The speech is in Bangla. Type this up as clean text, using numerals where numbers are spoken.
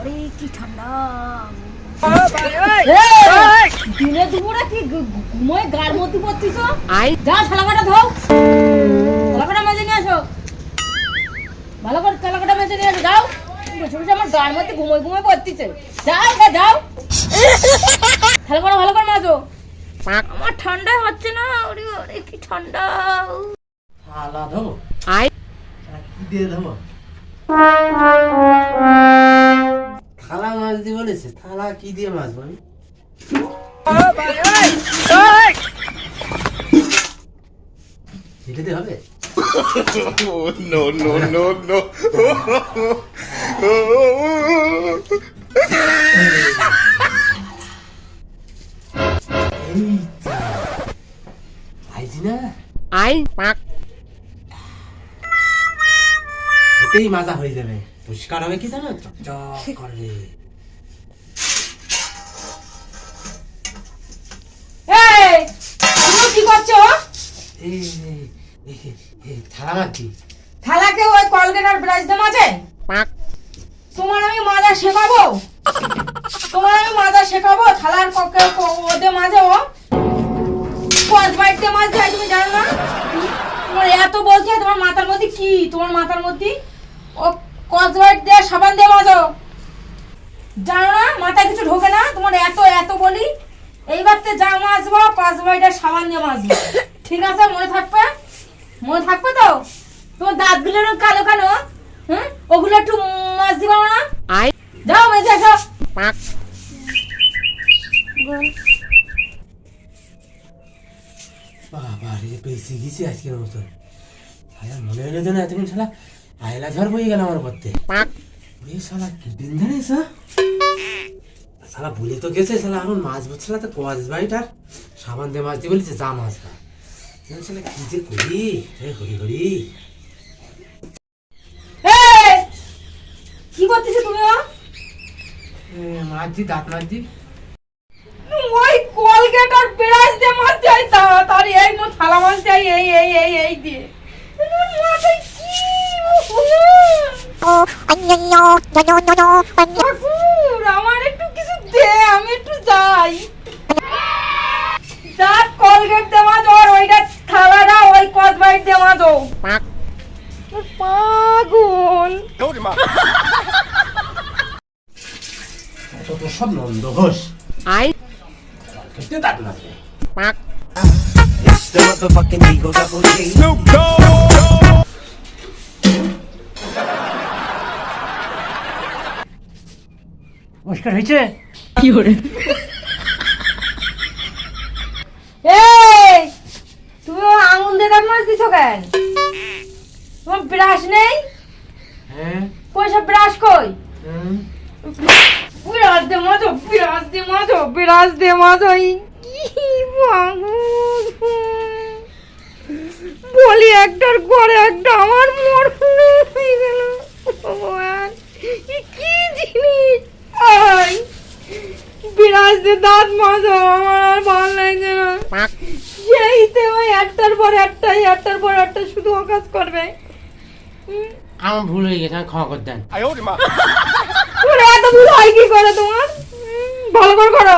আরে কি ঠান্ডা। দিনে দুপুরে কি ঘুমোয় গার মধ্যে পড়ছিস? যা থালাকাটা ধোও, থালাকাটা মেজে নিয়ে আসো, ভালো করে থালাকাটা মেজে নিয়ে আসো। যাও, বসে বসে আমার গার মধ্যে ঘুমোয় ঘুমোয় পড়তিছে। যাও যাও, থালাকাটা ভালো করে মাজো। আমার ঠান্ডা হচ্ছে না। ওরে ওরে কি ঠান্ডা। থালা ধোবো, কি দিয়ে ধোবো? থালা মাজতে বলেছে, থালা কি দিয়ে মাজবো আমি? এটাতে হবে? No, no, no, no. IG না এতেই মাজা হয়ে যাবে, পরিষ্কার হবে কি জানো, চকচক করবে। কি করছো? থালা মারছি। থালাকে ওই কলগেট আর ব্রাশ দিয়ে মাজে? তোমার আমি মাজা শেখাবো, তোমার আমি মাজা শেখাবো। থালার ওদে মাজে ও কস বাইট দিয়ে মাজতে হয়, তুমি জানো না? তোমার এত বলছে, তোমার মাথার মধ্যে কি? তোমার মাথার মধ্যে ও কস বাইট দিয়ে সাবান দিয়ে মাজো, জানো না? মাথায় কিছু ঢোকে না তোমার? এত এত বলি। এইবারতে যা মাজবো কস বাইট আর সাবান দিয়ে মাজবো, ঠিক আছে? মনে থাকবে, মনে থাকবে তো? তোমার দাঁতগুলো কালো কালো, হ্যাঁ, ওগুলো একটু মাছ দিবা না? যাও মেজে আসো। বাবা রে, বেশি গেছি আজকের মতন। মনে হলো যে না তুমি শালা আয়লা ঝড় বই গেল আমার করতে। শালা কি দিন জানিস? শালা ভুলে তো গেছে, শালা এখন মাছ বুঝছিল তো কোয়াজ বাইট আর সাবান দিয়ে মাছ দিয়ে বলেছে যা মাছ না। শালা কি যে করি, হরি হরি। কি করতেছ তুমি? মাছজি, দাঁত মাছজি। ওই কলগেট আর ব্রাশ দিয়ে মাজতে হয়, তার এই মো থালা মাজতে হয় এই এই এই এই দিয়ে। মাথায় কি ঠাকুর, আমার একটু কিছু দে, আমি একটু যাই। যা কলগেট দিয়ে মাজো আর ওইটা থালাটা ওই কস বাইট দিয়ে মাজো। পাগল। তো সব নন্দ ঘোষ খেতে দাঁত মাছবে। নমস্কার হয়েছে কি করে? এই তুমি আঙুল দিয়ে দাঁত মাছ দিছো কেন? তোমার ব্রাশ নেই? হ্যাঁ, পয়সা ব্রাশ কই? বিরাজ দে মাজো, বিরাজ দে মাজো, বিরাজ দে মাজো। কি বলি, একটার পরে একটা আমার মরণ হয়ে গেল। ভগবান, কি জিনিস! বিরাজ দে দাঁত মাজো, আমার আর ভালো লাগছে না। সেইতে ওই একটার পর একটাই, একটার পর একটা শুধু অকাজ করবে। আমার ভুল হয়ে গেছে, আমি ক্ষমা করে দেন। এত ভুল হয় কি করে তোমার? ভালো করে করো।